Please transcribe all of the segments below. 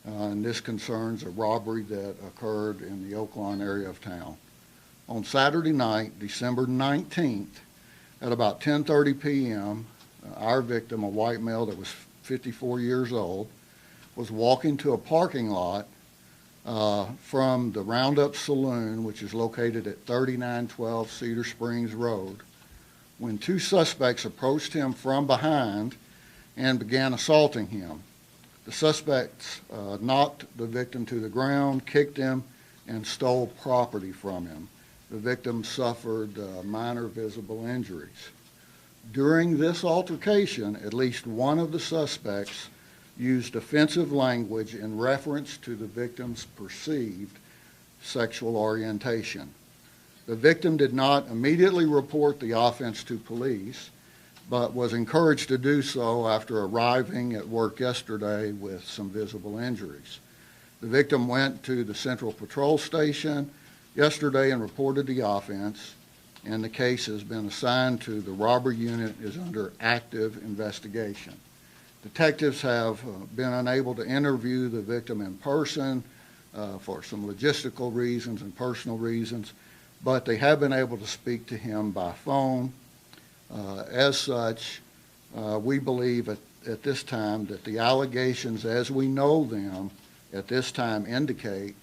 and this concerns a robbery that occurred in the Oaklawn area of town. On Saturday night, December 19th, at about 10:30 p.m., our victim, a white male that was 54 years old, was walking to a parking lot from the Roundup Saloon, which is located at 3912 Cedar Springs Road, when two suspects approached him from behind and began assaulting him. The suspects knocked the victim to the ground, kicked him, and stole property from him. The victim suffered minor visible injuries. During this altercation, at least one of the suspects used offensive language in reference to the victim's perceived sexual orientation. The victim did not immediately report the offense to police, but was encouraged to do so after arriving at work yesterday with some visible injuries. The victim went to the Central Patrol Station yesterday and reported the offense, and the case has been assigned to the robbery unit and is under active investigation. Detectives have been unable to interview the victim in person for some logistical reasons and personal reasons, but they have been able to speak to him by phone. As such, we believe at this time that the allegations as we know them at this time indicate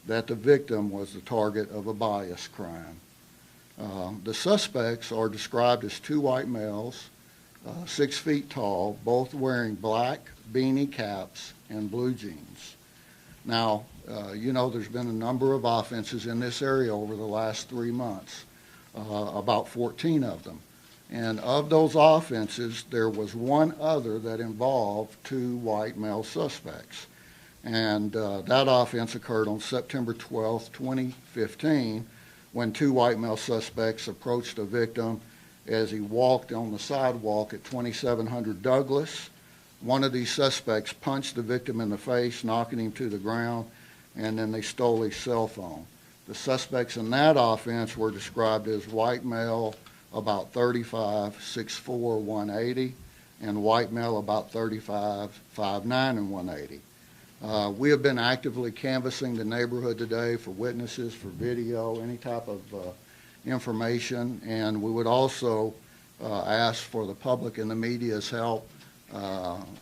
that the victim was the target of a bias crime. The suspects are described as two white males, 6 feet tall, both wearing black beanie caps and blue jeans. Now, you know, there's been a number of offenses in this area over the last 3 months, about 14 of them. And of those offenses, there was one other that involved two white male suspects. And that offense occurred on September 12th, 2015, when two white male suspects approached a victim as he walked on the sidewalk at 2700 Douglas. One of these suspects punched the victim in the face, knocking him to the ground, and then they stole his cell phone. The suspects in that offense were described as white male, about 35, 6'4", 180, and white male about 35, 5'9", and 180. We have been actively canvassing the neighborhood today for witnesses, for video, any type of information, and we would also ask for the public and the media's help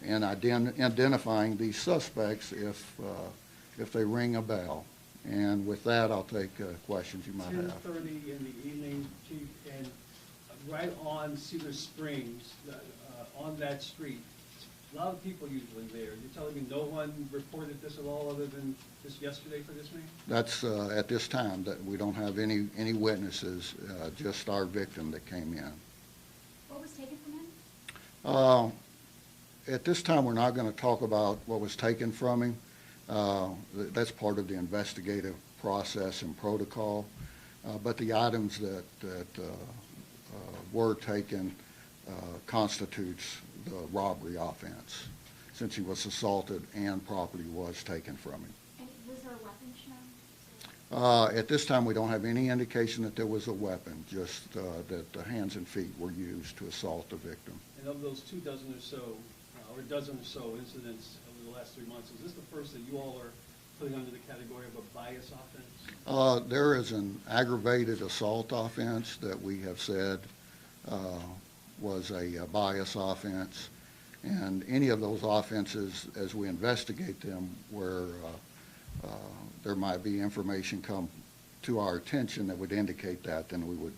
in identifying these suspects if they ring a bell. And with that, I'll take questions you might have. 10:30 in the evening, Chief, and right on Cedar Springs, on that street, a lot of people usually there. You're telling me no one reported this at all other than just yesterday for this man? That's at this time that we don't have any witnesses, just our victim that came in. What was taken from him? At this time, we're not going to talk about what was taken from him. That's part of the investigative process and protocol. But the items that were taken constitutes the robbery offense, since he was assaulted and property was taken from him. And was there a weapon shown? At this time, we don't have any indication that there was a weapon, just that the hands and feet were used to assault the victim. And of those 2 dozen or so, or a dozen or so incidents over the last 3 months, is this the first that you all are putting under the category of a bias offense? There is an aggravated assault offense that we have said was a bias offense, and any of those offenses, as we investigate them, where there might be information come to our attention that would indicate that, then we would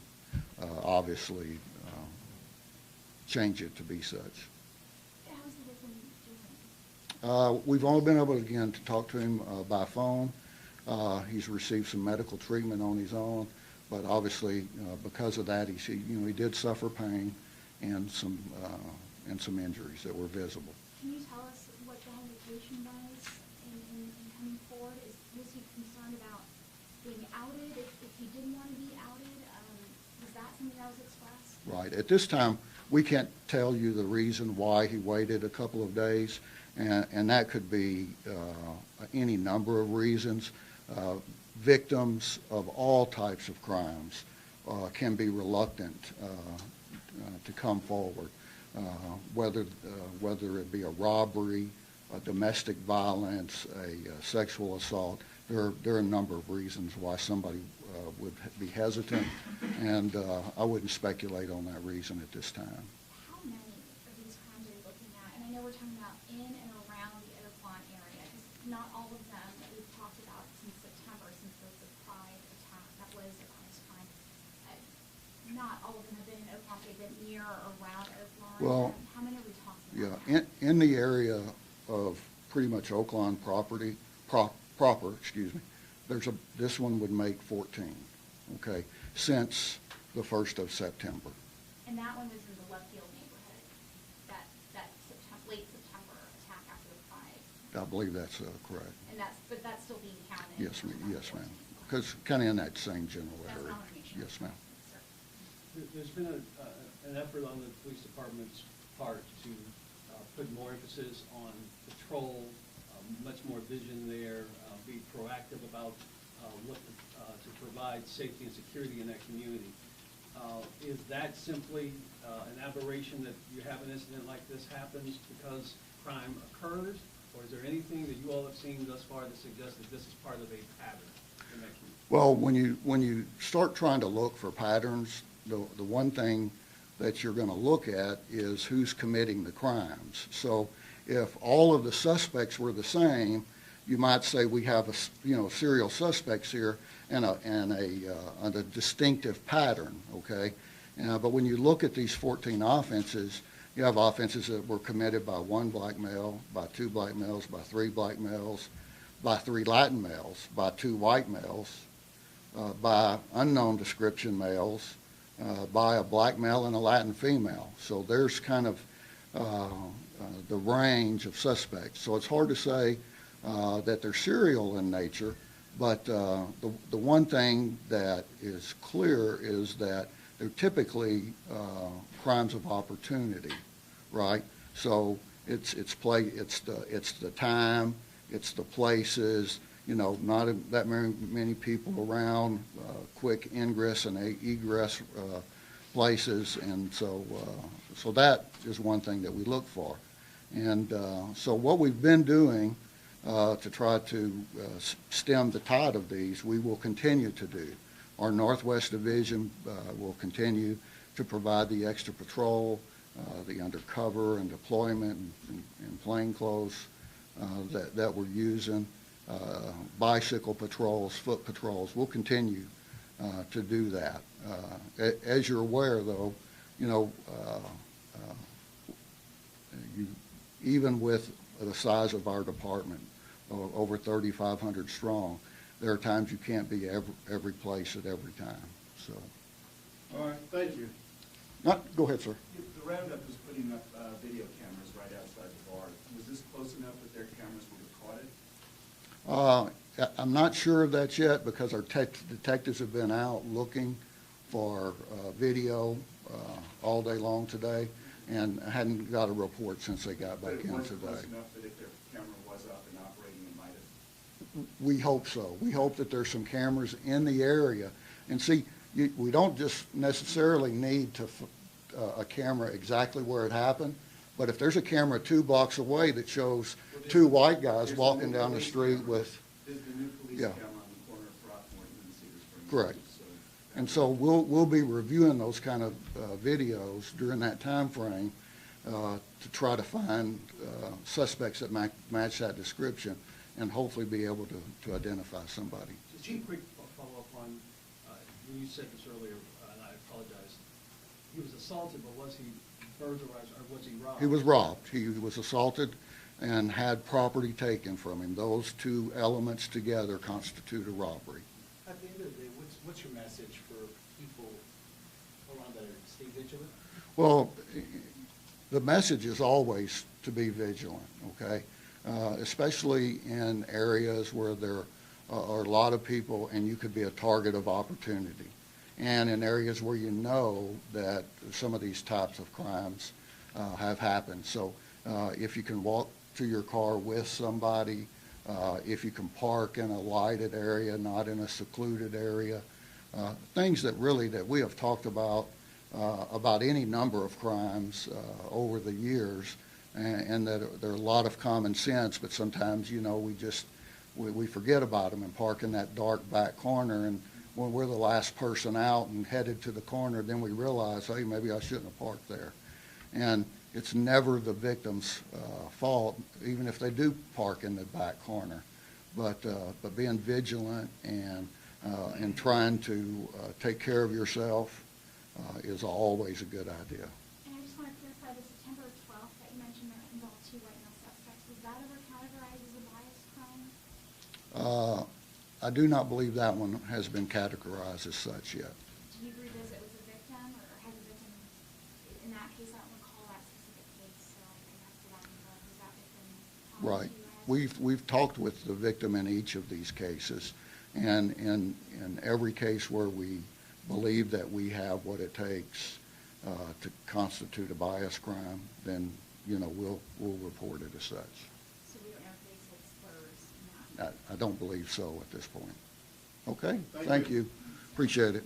obviously change it to be such. How's the victim doing? We've only been able, again, to talk to him by phone. He's received some medical treatment on his own, but obviously because of that, he did suffer pain and some injuries that were visible. Can you tell us what the hesitation was in coming forward? Was he concerned about being outed? If he didn't want to be outed, was that something that was expressed? Right. At this time, we can't tell you the reason why he waited a couple of days, and that could be any number of reasons. Victims of all types of crimes can be reluctant to come forward, whether it be a robbery, a domestic violence, a sexual assault. There are a number of reasons why somebody would be hesitant, and I wouldn't speculate on that reason at this time. How many of these crimes are you looking at? And I know we're talking about in and around the Oaklawn area, because not all of them that we've talked about since September, since the Pride attack, that was a violence crime. Not all of them have been in Oaklawn, they've been near or around Oaklawn. Well, How many are we talking Yeah, about? in the area of pretty much Oaklawn proper, excuse me, this one would make 14, okay, since the 1st of September. And that one was in the Love Field neighborhood, that September, late September attack after the Pride. I believe that's correct. And but that's still being counted? Yes, ma'am. Because kind of in that same general That's area. what I want to make sure. Yes, ma'am. Sir. There's been an effort on the police department's part to put more emphasis on patrol, much more vision there, be proactive about to provide safety and security in that community. Is that simply an aberration that you have an incident like this happens because crime occurs, or is there anything that you all have seen thus far that suggests that this is part of a pattern in that community? Well, when you start trying to look for patterns, the one thing that you're going to look at is who's committing the crimes. So if all of the suspects were the same, you might say we have serial suspects here and a distinctive pattern, okay? But when you look at these 14 offenses, you have offenses that were committed by 1 black male, by 2 black males, by 3 black males, by 3 Latin males, by 2 white males, by unknown description males, by a black male and a Latin female. So there's kind of the range of suspects. So it's hard to say that they're serial in nature, but the one thing that is clear is that they're typically crimes of opportunity, right? So it's the time, it's the places, not that many people around, quick ingress and egress places, and so that is one thing that we look for. And so what we've been doing to try to stem the tide of these, we will continue to do. Our Northwest Division will continue to provide the extra patrol, the undercover and deployment and plainclothes that we're using, bicycle patrols, foot patrols. We'll continue to do that. As you're aware, though, even with the size of our department, over 3,500 strong, there are times you can't be every place at every time. So. All right, thank you. Go ahead, sir. The Roundup was putting up video cameras right outside the bar. Was this close enough that their cameras would have caught it? I'm not sure of that yet because our detectives have been out looking for video all day long today and hadn't got a report since they got back in today. But it was close enough that if their camera was up and operating, it might have? We hope so. We hope that there's some cameras in the area. And see, we don't just necessarily need a camera exactly where it happened, but if there's a camera 2 blocks away that shows 2 white guys walking down the street with... There's the new police Yeah. camera on the corner of Throckmorton and Cedar Springs. Correct. So And so we'll be reviewing those kind of videos during that time frame to try to find suspects that match that description and hopefully be able to identify somebody. Just a quick follow-up on, you said this earlier, and I apologize. He was assaulted, but was he burglarized or was he robbed? He was robbed. He was assaulted and had property taken from him. Those 2 elements together constitute a robbery. At the end of the day, what's your message for people around that area? Stay vigilant? Well, the message is always to be vigilant, okay? Especially in areas where there are a lot of people and you could be a target of opportunity. And in areas where you know that some of these types of crimes have happened. So if you can walk to your car with somebody, if you can park in a lighted area, not in a secluded area, things that we have talked about any number of crimes over the years, and that they're a lot of common sense, but sometimes, you know, we forget about them and park in that dark back corner, and when we're the last person out and headed to the corner, then we realize, hey, maybe I shouldn't have parked there. And it's never the victim's fault, even if they do park in the back corner. But being vigilant and trying to take care of yourself is always a good idea. And I just want to clarify, the September 12th that you mentioned that involved 2 white male suspects, was that ever categorized as a bias crime? I do not believe that one has been categorized as such yet. Do you revisit with the victim, or has the victim, in that case, I don't recall that specific case, so I have to that involved. Was that victim Right. to you guys? We've talked with the victim in each of these cases, and in every case where we believe that we have what it takes to constitute a bias crime, then, you know, we'll report it as such. So we don't know if they said slurs in that? I don't believe so at this point. Okay, Thank thank you. you. Appreciate it.